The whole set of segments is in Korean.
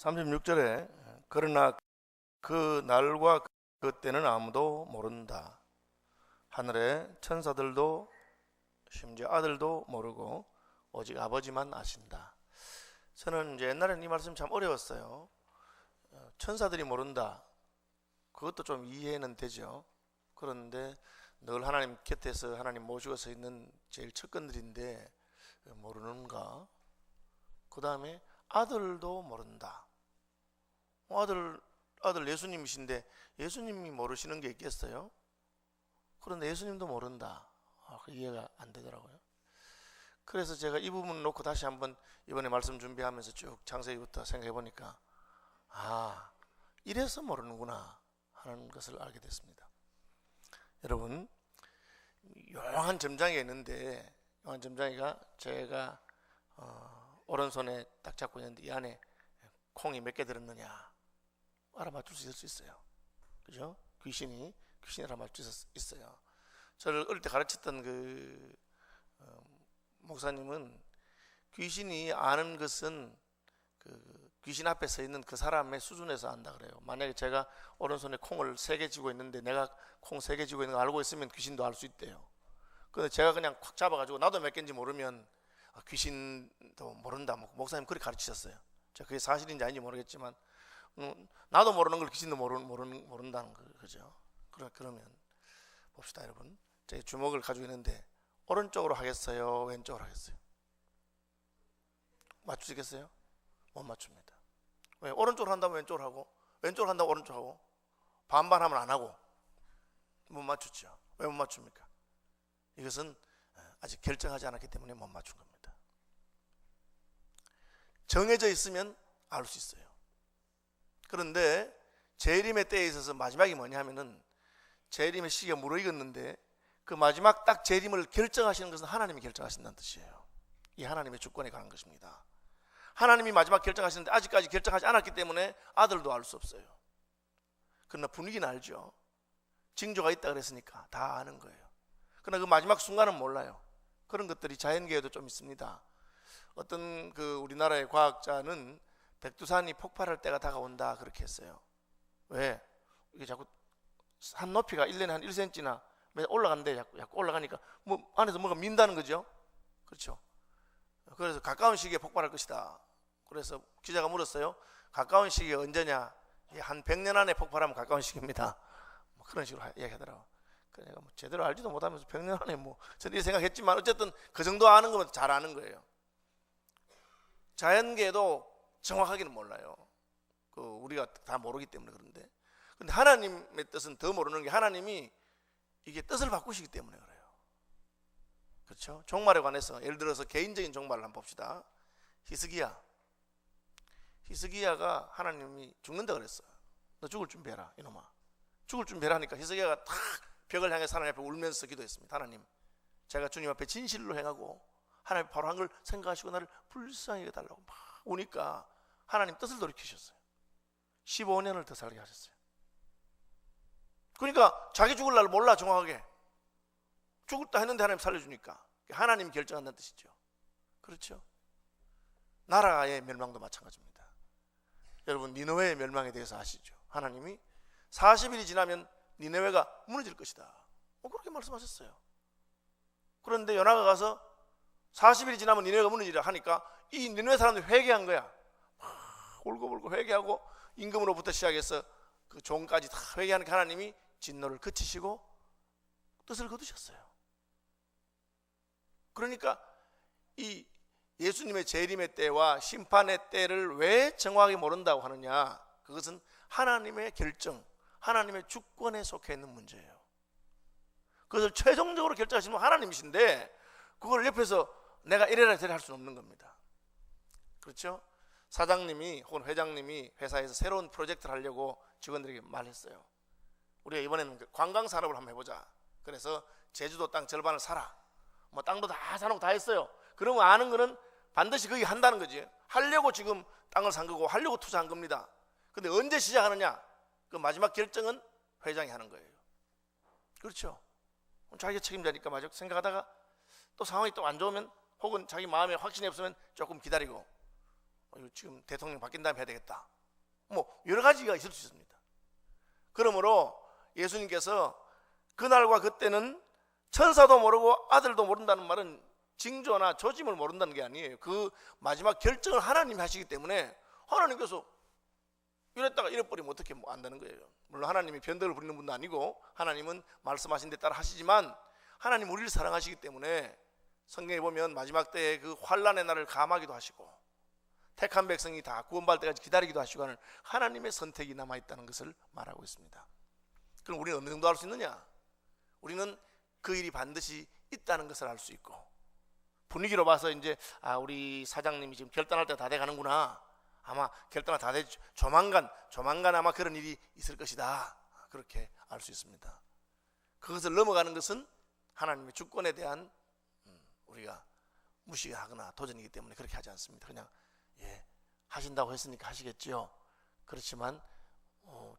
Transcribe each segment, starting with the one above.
36절에 그러나 그 날과 그 때는 아무도 모른다. 하늘의 천사들도 심지어 아들도 모르고 오직 아버지만 아신다. 저는 이제 옛날에는 이 말씀 참 어려웠어요. 천사들이 모른다. 그것도 좀 이해는 되죠. 그런데 늘 하나님 곁에서 하나님 모시고 서 있는 제일 첫건들인데 모르는가? 그 다음에 아들도 모른다. 아들 예수님이신데 예수님이 모르시는 게 있겠어요? 그런데 예수님도 모른다. 이해가 안 되더라고요. 그래서 제가 이 부분 놓고 다시 한번 이번에 말씀 준비하면서 쭉 창세기부터 생각해 보니까 이래서 모르는구나 하는 것을 알게 됐습니다. 여러분, 요양한 점장이가 있는데, 요양한 점장이가 제가 오른손에 딱 잡고 있는데 이 안에 콩이 몇 개 들었느냐 알아맞출 수 있어요. 그죠? 귀신이 알아맞출 수 있어요. 저를 어릴 때 가르쳤던 그 목사님은 귀신이 아는 것은 그 귀신 앞에 서 있는 그 사람의 수준에서 안다 그래요. 만약에 제가 오른손에 콩을 3개 쥐고 있는데 내가 콩 3개 쥐고 있는 거 알고 있으면 귀신도 알 수 있대요. 근데 제가 그냥 콱 잡아가지고 나도 몇 개인지 모르면 귀신도 모른다. 목사님 그렇게 가르치셨어요. 제가 그게 사실인지 아닌지 모르겠지만 나도 모르는 걸 귀신도 모른다는 거죠. 그러면 봅시다 여러분. 제 주먹을 가지고 있는데 오른쪽으로 하겠어요? 왼쪽으로 하겠어요? 맞추시겠어요? 못 맞춥니다. 왜? 오른쪽으로 한다면 왼쪽으로 하고 왼쪽으로 한다면 오른쪽으로 하고 반반 하면 안 하고 못 맞추죠. 왜 못 맞춥니까? 이것은 아직 결정하지 않았기 때문에 못 맞춘 겁니다. 정해져 있으면 알 수 있어요. 그런데 재림의 때에 있어서 마지막이 뭐냐면은 재림의 시기가 무르익었는데 그 마지막 딱 재림을 결정하시는 것은 하나님이 결정하신다는 뜻이에요. 이 하나님의 주권에 관한 것입니다. 하나님이 마지막 결정하시는데 아직까지 결정하지 않았기 때문에 아들도 알 수 없어요. 그러나 분위기는 알죠. 징조가 있다 그랬으니까 다 아는 거예요. 그러나 그 마지막 순간은 몰라요. 그런 것들이 자연계에도 좀 있습니다. 어떤 그 우리나라의 과학자는 백두산이 폭발할 때가 다가온다 그렇게 했어요. 왜? 이게 자꾸 산 높이가 1년에 한 1cm나 올라간대. 자꾸 올라가니까 뭐 안에서 뭐가 민다는 거죠. 그렇죠. 그래서 가까운 시기에 폭발할 것이다. 그래서 기자가 물었어요. 가까운 시기가 언제냐? 한 100년 안에 폭발하면 가까운 시기입니다. 뭐 그런 식으로 이야기하더라고. 그래서 내가 뭐 제대로 알지도 못하면서 100년 안에 뭐 저는 이 생각했지만 어쨌든 그 정도 아는 거면 잘 아는 거예요. 자연계도 정확하게는 몰라요. 우리가 다 모르기 때문에. 그런데 근데 하나님의 뜻은 더 모르는 게 하나님이 이게 뜻을 바꾸시기 때문에 그래요. 그렇죠? 종말에 관해서 예를 들어서 개인적인 종말을 한번 봅시다. 히스기야가 하나님이 죽는다 그랬어요. 너 죽을 준비해라 이놈아. 죽을 준비해라 하니까 히스기야가 탁 벽을 향해 하나님 앞에 울면서 기도했습니다. 하나님, 제가 주님 앞에 진실로 행하고 하나님 바로 한 걸 생각하시고 나를 불쌍히 여겨달라고 막 우니까 하나님 뜻을 돌이키셨어요. 15년을 더 살게 하셨어요. 그러니까 자기 죽을 날 몰라. 정확하게 죽을다 했는데 하나님 살려주니까 하나님이 결정한다는 뜻이죠. 그렇죠? 나라의 멸망도 마찬가지입니다. 여러분, 니느웨의 멸망에 대해서 아시죠? 하나님이 40일이 지나면 니느웨가 무너질 것이다 그렇게 말씀하셨어요. 그런데 요나가 가서 40일이 지나면 니느웨가 무너지리라 하니까 이 니느웨 사람들이 회개한 거야. 울고불고 회개하고 임금으로부터 시작해서 그 종까지 다 회개하니까 하나님이 진노를 그치시고 뜻을 거두셨어요. 그러니까 이 예수님의 재림의 때와 심판의 때를 왜 정확하게 모른다고 하느냐? 그것은 하나님의 결정, 하나님의 주권에 속해 있는 문제예요. 그것을 최종적으로 결정하시는 분 하나님이신데 그걸 옆에서 내가 이래라 저래라 할 수는 없는 겁니다. 그렇죠? 사장님이 혹은 회장님이 회사에서 새로운 프로젝트를 하려고 직원들에게 말했어요. 우리가 이번에는 관광산업을 한번 해보자. 그래서 제주도 땅 절반을 사라. 뭐 땅도 다 사놓고 다 했어요. 그러면 아는 거는 반드시 거기 한다는 거지. 하려고 지금 땅을 산 거고 하려고 투자한 겁니다. 근데 언제 시작하느냐? 그 마지막 결정은 회장이 하는 거예요. 그렇죠? 자기가 책임자니까 마저 생각하다가 또 상황이 또 안 좋으면 혹은 자기 마음에 확신이 없으면 조금 기다리고 지금 대통령 바뀐 다음에 해야 되겠다. 뭐 여러 가지가 있을 수 있습니다. 그러므로 예수님께서 그날과 그때는 천사도 모르고 아들도 모른다는 말은 징조나 조짐을 모른다는 게 아니에요. 그 마지막 결정을 하나님이 하시기 때문에 하나님께서 이랬다가 이래버리면 어떻게 뭐 안다는 거예요. 물론 하나님이 변덕을 부리는 분도 아니고 하나님은 말씀하신 데 따라 하시지만 하나님 우리를 사랑하시기 때문에 성경에 보면 마지막 때에 그 환난의 날을 감하기도 하시고 택한 백성이 다 구원받을 때까지 기다리기도 하시고 하는 하나님의 선택이 남아있다는 것을 말하고 있습니다. 그럼 우리는 어느 정도 알 수 있느냐? 우리는 그 일이 반드시 있다는 것을 알 수 있고 분위기로 봐서 이제 우리 사장님이 지금 결단할 때가 다 돼가는구나. 아마 결단이 다 돼 조만간 아마 그런 일이 있을 것이다. 그렇게 알 수 있습니다. 그것을 넘어가는 것은 하나님의 주권에 대한 우리가 무시하거나 도전이기 때문에 그렇게 하지 않습니다. 그냥 하신다고 했으니까 하시겠죠. 그렇지만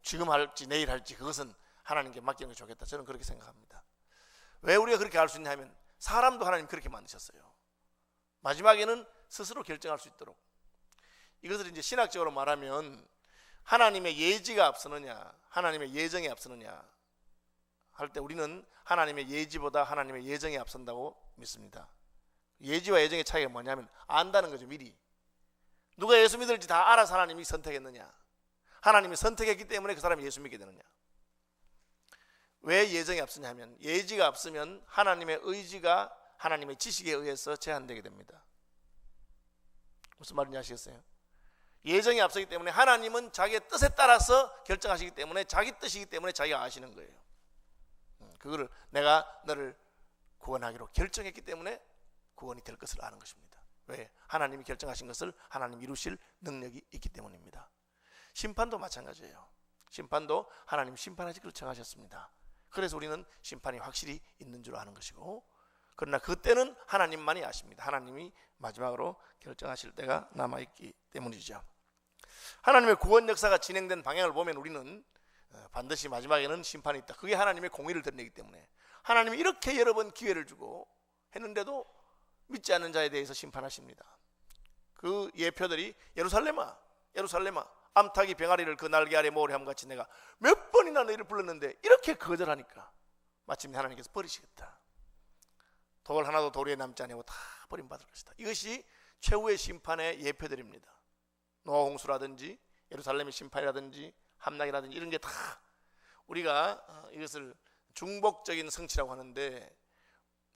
지금 할지 내일 할지 그것은 하나님께 맡기는 게 좋겠다. 저는 그렇게 생각합니다. 왜 우리가 그렇게 알 수 있냐면 사람도 하나님 그렇게 만드셨어요. 마지막에는 스스로 결정할 수 있도록. 이것을 이제 신학적으로 말하면 하나님의 예지가 앞서느냐 하나님의 예정이 앞서느냐 할 때 우리는 하나님의 예지보다 하나님의 예정이 앞선다고 믿습니다. 예지와 예정의 차이가 뭐냐면 안다는 거죠. 미리 누가 예수 믿을지 다 알아서 하나님이 선택했느냐, 하나님이 선택했기 때문에 그 사람이 예수 믿게 되느냐. 왜 예정이 앞서냐 하면 예지가 앞서면 하나님의 의지가 하나님의 지식에 의해서 제한되게 됩니다. 무슨 말인지 아시겠어요? 예정이 앞서기 때문에 하나님은 자기의 뜻에 따라서 결정하시기 때문에 자기 뜻이기 때문에 자기가 아시는 거예요. 그거를 내가 너를 구원하기로 결정했기 때문에 구원이 될 것을 아는 것입니다. 왜? 하나님이 결정하신 것을 하나님이 이루실 능력이 있기 때문입니다. 심판도 마찬가지예요. 심판도 하나님 심판하실 것을 정하셨습니다. 그래서 우리는 심판이 확실히 있는 줄 아는 것이고, 그러나 그때는 하나님만이 아십니다. 하나님이 마지막으로 결정하실 때가 남아있기 때문이죠. 하나님의 구원 역사가 진행된 방향을 보면 우리는 반드시 마지막에는 심판이 있다. 그게 하나님의 공의를 드러내기 때문에 하나님이 이렇게 여러 번 기회를 주고 했는데도 믿지 않는 자에 대해서 심판하십니다. 그 예표들이 예루살렘아 예루살렘아 암탉이 병아리를 그 날개 아래 모으려 함 같이 내가 몇 번이나 너희를 불렀는데 이렇게 거절하니까 마침내 하나님께서 버리시겠다. 돌 하나도 돌 위에 남지 아니하고 다 버림받을 것이다. 이것이 최후의 심판의 예표들입니다. 노아 홍수라든지 예루살렘의 심판이라든지 함락이라든지 이런 게 다 우리가 이것을 중복적인 성취라고 하는데,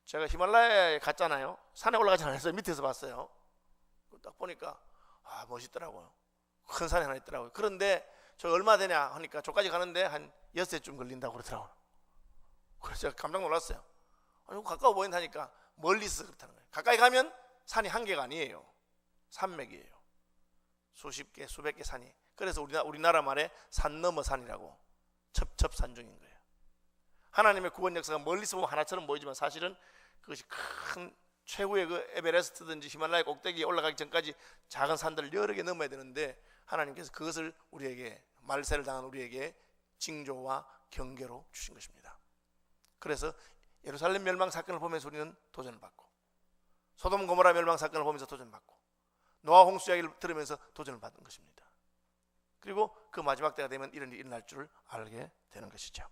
제가 히말라야에 갔잖아요. 산에 올라가지 않았어요. 밑에서 봤어요. 딱 보니까 멋있더라고요. 큰 산이 하나 있더라고요. 그런데 저 얼마 되냐 하니까 저까지 가는데 한 6시쯤 걸린다고 그러더라고요. 그래서 제가 깜짝 놀랐어요. 가까워 보인다니까 멀리서 그렇다는 거예요. 가까이 가면 산이 한 개가 아니에요. 산맥이에요. 수십 개, 수백 개 산이. 그래서 우리나라 말에 산 넘어 산이라고 첩첩산중인 거예요. 하나님의 구원 역사가 멀리서 보면 하나처럼 보이지만 사실은 그것이 큰 최고의 그 에베레스트든지 히말라야 꼭대기에 올라가기 전까지 작은 산들을 여러 개 넘어야 되는데 하나님께서 그것을 우리에게, 말세를 당한 우리에게 징조와 경계로 주신 것입니다. 그래서 예루살렘 멸망 사건을 보면서 우리는 도전을 받고, 소돔 고모라 멸망 사건을 보면서 도전을 받고, 노아 홍수 이야기를 들으면서 도전을 받은 것입니다. 그리고 그 마지막 때가 되면 이런 일이 일어날 줄을 알게 되는 것이죠.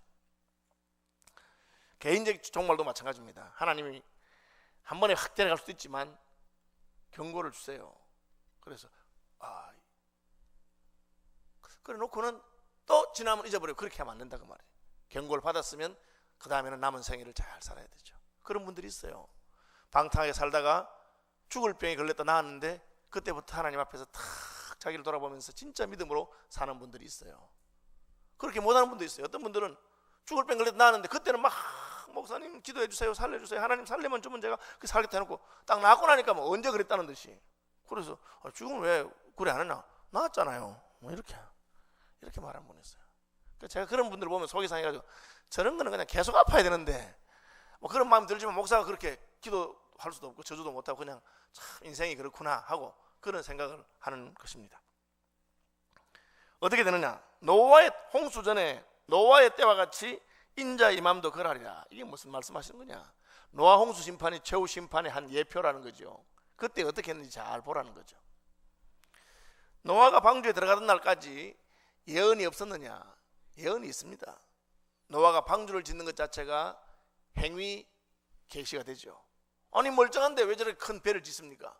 개인적 종말도 마찬가지입니다. 하나님이 한 번에 확 데려갈 수도 있지만 경고를 주세요. 그래서 그래 놓고는 또 지나면 잊어버리고 그렇게 하면 안 된다 그 말이에요. 경고를 받았으면 그 다음에는 남은 생애를 잘 살아야 되죠. 그런 분들이 있어요. 방탕하게 살다가 죽을 병에 걸렸다 나았는데 그때부터 하나님 앞에서 탁 자기를 돌아보면서 진짜 믿음으로 사는 분들이 있어요. 그렇게 못하는 분도 있어요. 어떤 분들은 죽을 병 걸렸다 나았는데 그때는 막 목사님 기도해 주세요, 살려주세요, 하나님 살리면 주면 제가 그 살겠다 해놓고 딱 나고 나니까 뭐 언제 그랬다는 듯이. 그래서 죽으면 왜 그래 안 했나? 나았잖아요. 뭐 이렇게 말하는 분이 있어요. 그러니까 제가 그런 분들 보면 속이 상해가지고 저런 거는 그냥 계속 아파야 되는데 뭐 그런 마음 들지만 목사가 그렇게 기도할 수도 없고 저주도 못하고 그냥 참 인생이 그렇구나 하고 그런 생각을 하는 것입니다. 어떻게 되느냐? 노아의 홍수 전에 노아의 때와 같이 인자의 맘도 그러하리라. 이게 무슨 말씀하시는 거냐? 노아 홍수 심판이 최후 심판의 한 예표라는 거죠. 그때 어떻게 했는지 잘 보라는 거죠. 노아가 방주에 들어가던 날까지 예언이 없었느냐? 예언이 있습니다. 노아가 방주를 짓는 것 자체가 행위 계시가 되죠. 아니 멀쩡한데 왜 저렇게 큰 배를 짓습니까?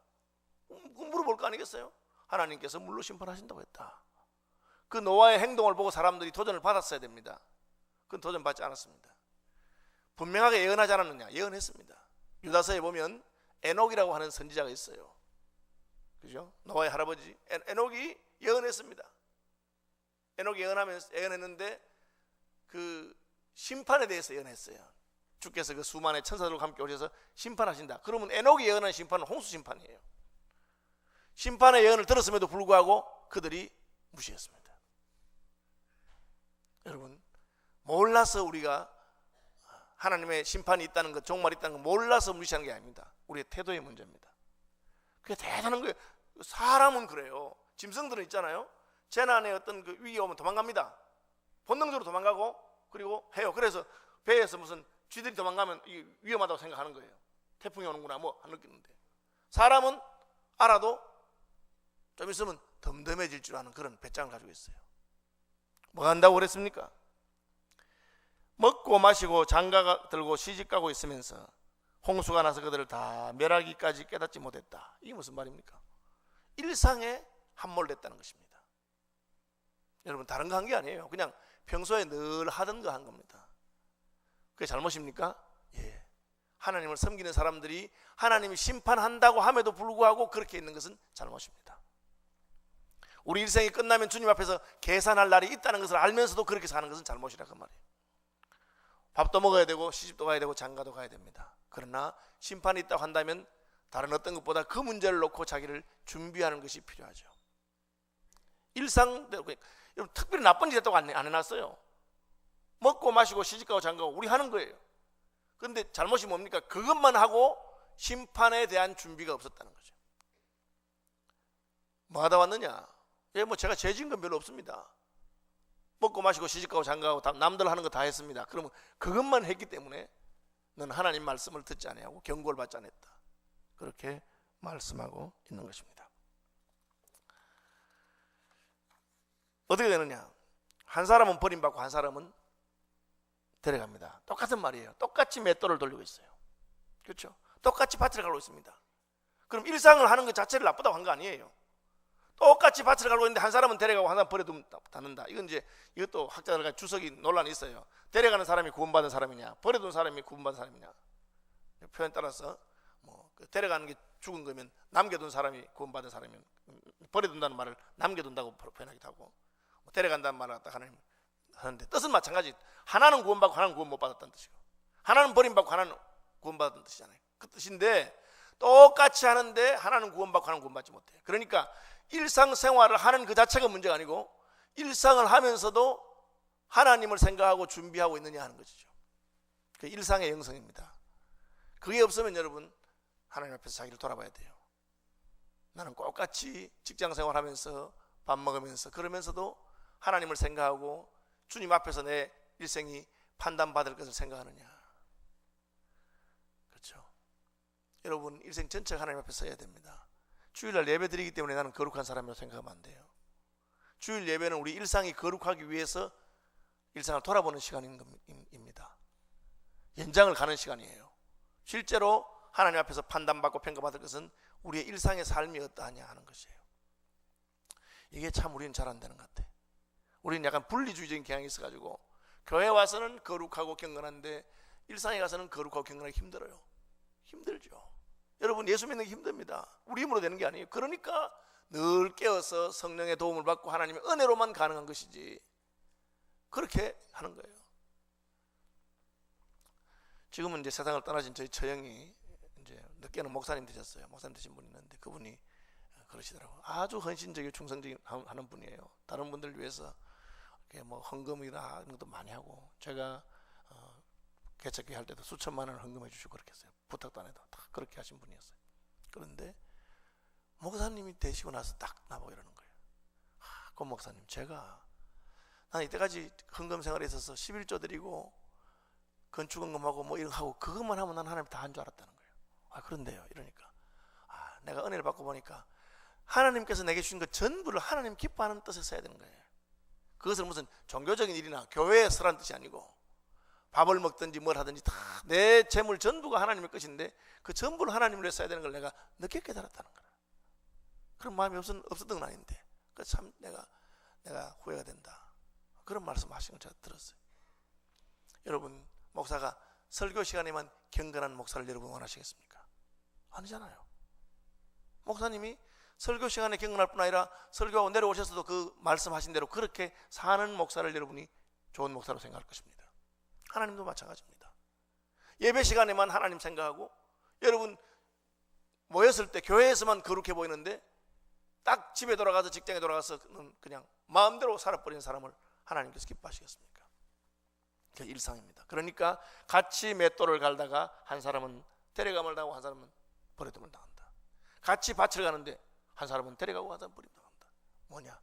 물어볼 거 아니겠어요? 하나님께서 물로 심판하신다고 했다. 그 노아의 행동을 보고 사람들이 도전을 받았어야 됩니다. 그건 도전받지 않았습니다. 분명하게 예언하지 않았느냐? 예언했습니다. 유다서에 보면 에녹이라고 하는 선지자가 있어요. 그죠? 노아의 할아버지 에녹이 예언했습니다. 에녹이 예언했는데 그 심판에 대해서 예언했어요. 주께서 그 수만의 천사들과 함께 오셔서 심판하신다. 그러면 에녹이 예언한 심판은 홍수 심판이에요. 심판의 예언을 들었음에도 불구하고 그들이 무시했습니다. 여러분, 몰라서 우리가 하나님의 심판이 있다는 것, 종말이 있다는 것 몰라서 무시하는 게 아닙니다. 우리의 태도의 문제입니다. 그게 대단한 거예요. 사람은 그래요. 짐승들은 있잖아요. 재난에 어떤 그 위기 오면 도망갑니다. 본능적으로 도망가고 그리고 해요. 그래서 배에서 무슨 쥐들이 도망가면 위험하다고 생각하는 거예요. 태풍이 오는구나 뭐 느끼는데, 사람은 알아도 좀 있으면 덤덤해질 줄 아는 그런 배짱을 가지고 있어요. 뭐 한다고 그랬습니까? 먹고 마시고 장가 들고 시집가고 있으면서 홍수가 나서 그들을 다 멸하기까지 깨닫지 못했다. 이게 무슨 말입니까? 일상에 함몰됐다는 것입니다. 여러분, 다른 거 한 게 아니에요. 그냥 평소에 늘 하던 거 한 겁니다. 그게 잘못입니까? 예. 하나님을 섬기는 사람들이 하나님이 심판한다고 함에도 불구하고 그렇게 있는 것은 잘못입니다. 우리 일생이 끝나면 주님 앞에서 계산할 날이 있다는 것을 알면서도 그렇게 사는 것은 잘못이라 그 말이에요. 밥도 먹어야 되고 시집도 가야 되고 장가도 가야 됩니다. 그러나 심판이 있다고 한다면 다른 어떤 것보다 그 문제를 놓고 자기를 준비하는 것이 필요하죠. 일상대로, 여러분, 특별히 나쁜 짓 했다고 안 해놨어요. 먹고 마시고 시집가고 장가고 우리 하는 거예요. 그런데 잘못이 뭡니까? 그것만 하고 심판에 대한 준비가 없었다는 거죠. 뭐 하다 왔느냐? 뭐 제가 죄 지은 건 별로 없습니다. 먹고 마시고 시집가고 장가가고 남들 하는 거 다 했습니다. 그러면 그것만 했기 때문에 너는 하나님 말씀을 듣지 아니하고 경고를 받지 않았다. 그렇게 말씀하고 있는 것입니다. 어떻게 되느냐? 한 사람은 버림받고 한 사람은 데려갑니다. 똑같은 말이에요. 똑같이 맷돌을 돌리고 있어요. 그렇죠? 똑같이 밭을 갈고 있습니다. 그럼 일상을 하는 것 자체를 나쁘다고 한 거 아니에요. 똑같이 밭을 갈고 있는데 한 사람은 데려가고 한 사람은 버려둔다. 이것도 학자들 간에 주석이 논란이 있어요. 데려가는 사람이 구원받은 사람이냐, 버려둔 사람이 구원받은 사람이냐. 표현 따라서 데려가는 게 죽은 거면 남겨둔 사람이 구원받은 사람이면, 버려둔다는 말을 남겨둔다고 표현하기도 하고, 데려간다는 말을 갖다 하나님 하는데 뜻은 마찬가지. 하나는 구원받고 하나는 구원 못 받았다는 뜻이고, 하나는 버림받고 하나는 구원받은 뜻이잖아요. 그 뜻인데 똑같이 하는데 하나는 구원받고 하나는 구원받지 못해요. 그러니까 일상생활을 하는 그 자체가 문제가 아니고 일상을 하면서도 하나님을 생각하고 준비하고 있느냐 하는 것이죠. 그 일상의 영성입니다. 그게 없으면 여러분 하나님 앞에서 자기를 돌아봐야 돼요. 나는 똑같이 직장생활하면서 밥 먹으면서 그러면서도 하나님을 생각하고 주님 앞에서 내 일생이 판단받을 것을 생각하느냐. 그렇죠. 여러분 일생 전체가 하나님 앞에 서야 됩니다. 주일날 예배 드리기 때문에 나는 거룩한 사람이라고 생각하면 안 돼요. 주일 예배는 우리 일상이 거룩하기 위해서 일상을 돌아보는 시간입니다. 연장을 가는 시간이에요. 실제로 하나님 앞에서 판단받고 평가받을 것은 우리의 일상의 삶이 어떠하냐 하는 것이에요. 이게 참 우리는 잘 안 되는 것 같아. 우리는 약간 분리주의적인 경향이 있어가지고 교회 와서는 거룩하고 경건한데 일상에 가서는 거룩하고 경건하기 힘들어요. 힘들죠. 여러분 예수 믿는 게 힘듭니다. 우리 힘으로 되는 게 아니에요. 그러니까 늘 깨어서 성령의 도움을 받고 하나님의 은혜로만 가능한 것이지 그렇게 하는 거예요. 지금은 이제 세상을 떠나신 저희 처형이 이제 늦게는 목사님 되셨어요. 목사님 되신 분이 있는데 그분이 그러시더라고요. 아주 헌신적이고 충성적인 하는 분이에요. 다른 분들을 위해서 뭐 헌금이나 이런 것도 많이 하고 제가 개척교회 할 때도 수천만 원을 헌금해 주시고 그렇게 했어요. 부탁도 안 해도 다 그렇게 하신 분이었어요. 그런데 목사님이 되시고 나서 딱 나보고 이러는 거예요. 권 목사님, 난 이때까지 헌금 생활에 있어서 11조 드리고 건축헌금하고 뭐 이런 거 하고 그것만 하면 난 하나님 다 한 줄 알았다는 거예요. 그런데요 이러니까 내가 은혜를 받고 보니까 하나님께서 내게 주신 것 전부를 하나님 기뻐하는 뜻에 써야 되는 거예요. 그것은 무슨 종교적인 일이나 교회에 쓰라는 뜻이 아니고, 밥을 먹든지 뭘 하든지 다 내 재물 전부가 하나님의 것인데 그 전부를 하나님을 위해 써야 되는 걸 내가 늦게 깨달았다는 거야. 그런 마음이 없었던 건 아닌데, 그래서 참 내가 후회가 된다, 그런 말씀하시는 걸 제가 들었어요. 여러분, 목사가 설교 시간에만 경건한 목사를 여러분 원하시겠습니까? 아니잖아요. 목사님이 설교 시간에 경건할 뿐 아니라 설교하고 내려오셔서도 그 말씀하신 대로 그렇게 사는 목사를 여러분이 좋은 목사로 생각할 것입니다. 하나님도 마찬가지입니다. 예배 시간에만 하나님 생각하고, 여러분 모였을 때 교회에서만 거룩해 보이는데 딱 집에 돌아가서 직장에 돌아가서는 그냥 마음대로 살아버리는 사람을 하나님께서 기뻐하시겠습니까? 그게 일상입니다. 그러니까 같이 맷돌을 갈다가 한 사람은 데려감을 당하고 한 사람은 버려둠을 당한다. 같이 밭을 가는데 한 사람은 데려가고 한 사람은 버림을 당한다. 뭐냐?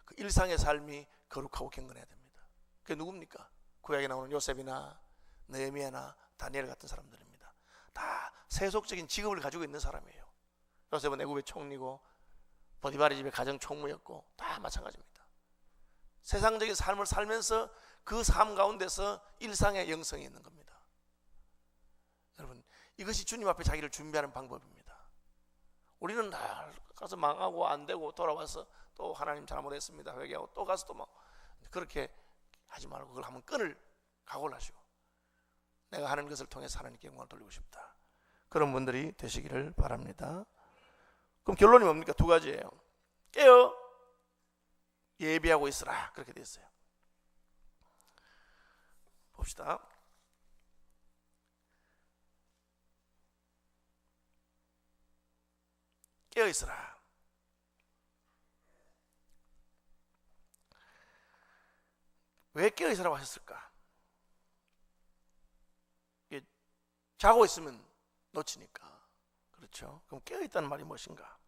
그 일상의 삶이 거룩하고 경건해야 됩니다. 그게 누굽니까? 구약에 나오는 요셉이나 느헤미야나 다니엘 같은 사람들입니다. 다 세속적인 직업을 가지고 있는 사람이에요. 요셉은 애굽의 총리고 보디발의 집의 가정 총무였고 다 마찬가지입니다. 세상적인 삶을 살면서 그 삶 가운데서 일상의 영성이 있는 겁니다. 여러분, 이것이 주님 앞에 자기를 준비하는 방법입니다. 우리는 가서 망하고 안 되고 돌아와서 또 하나님 잘못했습니다 회개하고 또 가서 또 막 그렇게 하지 말고, 그걸 한번 끈을 각오를 하시고 내가 하는 것을 통해서 하나님께 영광을 돌리고 싶다, 그런 분들이 되시기를 바랍니다. 그럼 결론이 뭡니까? 두 가지예요. 깨어 예비하고 있으라, 그렇게 되어 있어요. 봅시다. 깨어 있으라. 왜 깨어 있으라고 하셨을까? 자고 있으면 놓치니까. 그렇죠? 그럼 깨어 있다는 말이 무엇인가?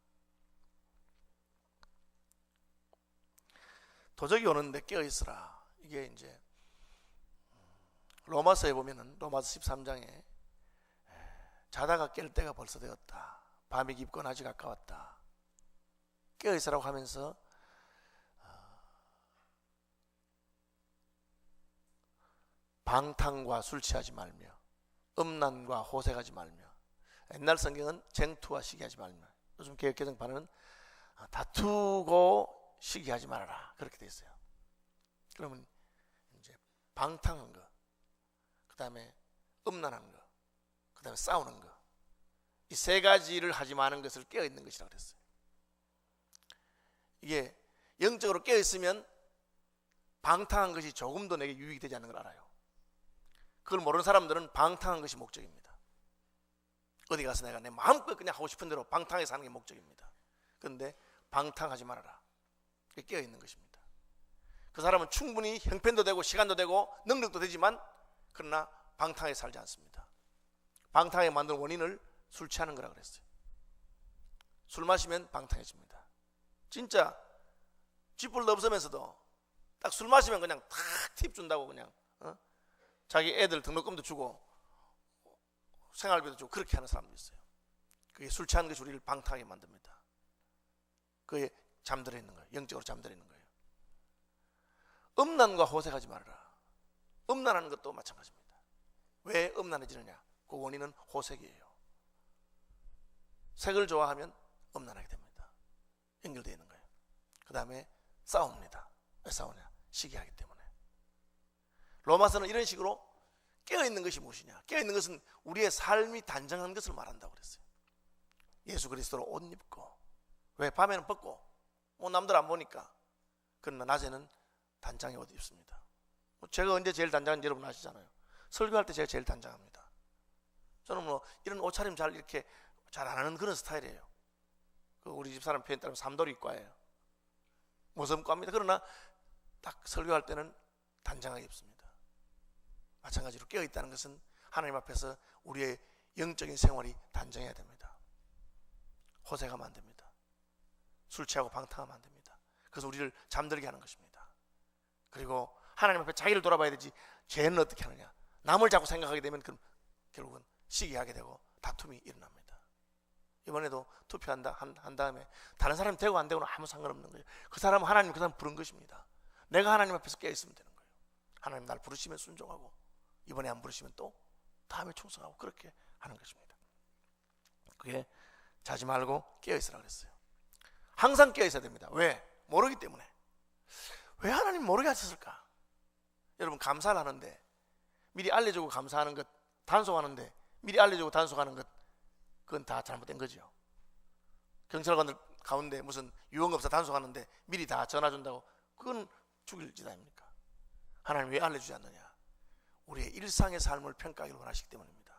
도적이 오는데 깨어 있으라. 이게 이제 로마서에 보면은 로마서 13장에 자다가 깰 때가 벌써 되었다, 밤이 깊건 아직 가까웠다, 깨어 있으라고 하면서 방탕과 술 취하지 말며 음란과 호색하지 말며, 옛날 성경은 쟁투와 시기하지 말며, 요즘 개혁개정판은 다투고 시기하지 말아라, 그렇게 돼 있어요. 그러면 이제 방탕한 거, 그 다음에 음란한 거, 그 다음에 싸우는 거, 이 세 가지를 하지 마는 것을 깨어있는 것이라고 그랬어요. 이게 영적으로 깨어있으면 방탕한 것이 조금도 내게 유익이 되지 않는 걸 알아요. 그걸 모르는 사람들은 방탕한 것이 목적입니다. 어디 가서 내가 내 마음껏 그냥 하고 싶은 대로 방탕하게 사는 게 목적입니다. 그런데 방탕하지 말아라, 그게 깨어있는 것입니다. 그 사람은 충분히 형편도 되고 시간도 되고 능력도 되지만 그러나 방탕하게 살지 않습니다. 방탕하게 만든 원인을 술 취하는 거라 그랬어요. 술 마시면 방탕해집니다. 진짜 쥐뿔도 없으면서도 딱 술 마시면 그냥 탁 팁 준다고 그냥 자기 애들 등록금도 주고 생활비도 주고 그렇게 하는 사람도 있어요. 그게 술 취하는 것이 우리를 방탕하게 만듭니다. 그게 잠들어 있는 거예요. 영적으로 잠들어 있는 거예요. 음란과 호색하지 말아라. 음란하는 것도 마찬가지입니다. 왜 음란해지느냐? 그 원인은 호색이에요. 색을 좋아하면 음란하게 됩니다. 연결되어 있는 거예요. 그 다음에 싸웁니다. 왜 싸우냐? 시기하기 때문에. 로마서는 이런 식으로 깨어있는 것이 무엇이냐? 깨어있는 것은 우리의 삶이 단정한 것을 말한다고 그랬어요. 예수 그리스도로 옷 입고, 왜? 밤에는 벗고 뭐 남들 안 보니까. 그러나 낮에는 단장의 옷 입습니다. 제가 언제 제일 단장한지 여러분 아시잖아요. 설교할 때 제가 제일 단장합니다. 저는 뭐 이런 옷차림 잘 이렇게 잘 안 하는 그런 스타일이에요. 우리 집 사람 표현 따르면 삼돌이과예요. 모섬과입니다. 그러나 딱 설교할 때는 단장하게 입습니다. 마찬가지로 깨어있다는 것은 하나님 앞에서 우리의 영적인 생활이 단정해야 됩니다. 호색하면 안 됩니다. 술 취하고 방탕하면 안 됩니다. 그래서 우리를 잠들게 하는 것입니다. 그리고 하나님 앞에 자기를 돌아봐야 되지, 죄는 어떻게 하느냐? 남을 자꾸 생각하게 되면 그럼 결국은 시기하게 되고 다툼이 일어납니다. 이번에도 투표한다 한 다음에 다른 사람이 되고 안 되고는 아무 상관없는 거예요. 그 사람은 하나님 그 사람 부른 것입니다. 내가 하나님 앞에서 깨어 있으면 되는 거예요. 하나님 날 부르시면 순종하고 이번에 안 부르시면 또 다음에 충성하고 그렇게 하는 것입니다. 그게 자지 말고 깨어 있으라 그랬어요. 항상 깨어 있어야 됩니다. 왜? 모르기 때문에. 왜 하나님 모르게 하셨을까? 여러분 감사를 하는데 미리 알려주고 감사하는 것, 단속하는데 미리 알려주고 단속하는 것, 그건 다 잘못된 거죠. 경찰관들 가운데 무슨 유흥업소 단속하는데 미리 다 전화 준다고, 그건 죽일 짓 아닙니까? 하나님 왜 알려주지 않느냐? 우리의 일상의 삶을 평가하기를 원하시기 때문입니다.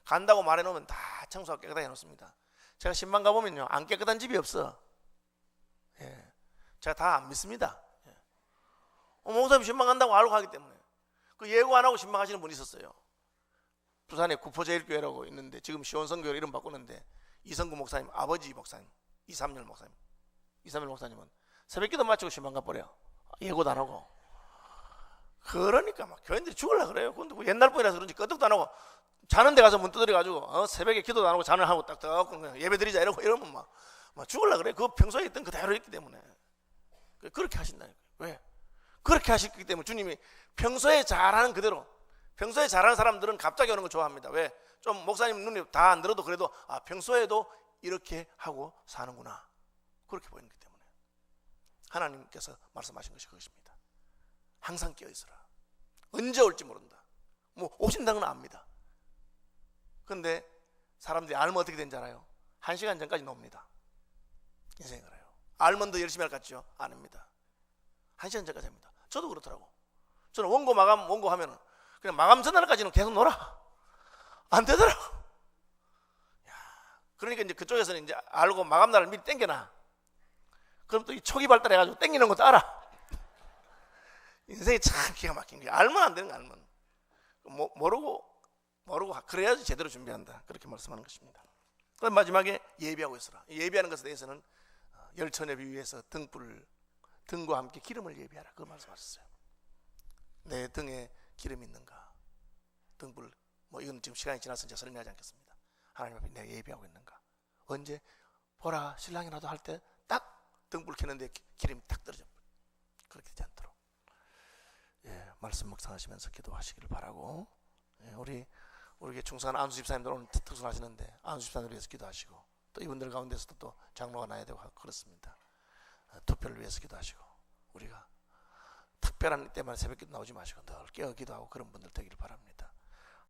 간다고 말해놓으면 다 청소하고 깨끗하게 해놓습니다. 제가 신방 가보면요 안 깨끗한 집이 없어. 예. 제가 다 안 믿습니다. 예. 목사님 신방 간다고 알고 가기 때문에. 그 예고 안 하고 신방 하시는 분이 있었어요. 부산에 구포제일교회라고 있는데 지금 시온성교회로 이름 바꾸는데 이성구 목사님 아버지 목사님 이삼열 목사님은 새벽기도 마치고 신방 가버려. 예고도 안 하고. 그러니까 막 교인들이 죽으려고 그래요. 근데 옛날 분이라서 그런지 끄떡도 안 하고 자는 데 가서 문 두드려가지고 새벽에 기도도 안 하고 잔을 하고 딱 그냥 예배 드리자 이러면 막 죽으려고 그래. 그 평소에 있던 그대로 있기 때문에 그렇게 하신다니까요. 왜? 그렇게 하셨기 때문에 주님이 평소에 잘하는 그대로, 평소에 잘하는 사람들은 갑자기 오는 거 좋아합니다. 왜? 좀 목사님 눈이 다 안 들어도 그래도 평소에도 이렇게 하고 사는구나, 그렇게 보이는 것 때문에 하나님께서 말씀하신 것이 그것입니다. 항상 깨어있으라. 언제 올지 모른다. 뭐 오신다는 건 압니다. 그런데 사람들이 알면 어떻게 되는지 알아요? 1시간 전까지 놉니다. 인생을 해요. 알면 더 열심히 할 것 같죠? 아닙니다. 1시간 전까지 합니다. 저도 그렇더라고. 저는 원고 마감 하면은 그냥 마감 전날까지는 계속 놀아. 안 되더라고. 그러니까 이제 그쪽에서는 이제 알고 마감 날을 미리 땡겨놔. 그럼 또 이 촉이 발달해가지고 땡기는 것도 알아. 인생이 참 기가 막힌 게, 알면 안 되는 거 알면. 모르고 그래야지 제대로 준비한다, 그렇게 말씀하는 것입니다. 그럼 마지막에 예비하고 있어라. 예비하는 것에 대해서는 열천에 비유해서 등과 함께 기름을 예비하라, 그 말씀하셨어요. 내 등에 기름이 있는가? 등불, 이건 지금 시간이 지나서 제가 설명하지 않겠습니다. 하나님 앞에 내가 예비하고 있는가? 언제 보라 신랑이 나도 할 때 딱 등불 켜는데 기름이 딱 떨어져 버려. 그렇게 되지 않도록 말씀 묵상하시면서 기도하시기를 바라고, 우리 충성한 안수 집사님들 오늘 특수하시는데 안수 집사님을 위해서 기도하시고, 또 이분들 가운데서도 또 장로가 나야 되고 그렇습니다. 투표를 위해서 기도하시고, 우리가 특별한 때만 새벽기도 나오지 마시고 늘 깨어 기도하고 그런 분들 되기를 바랍니다.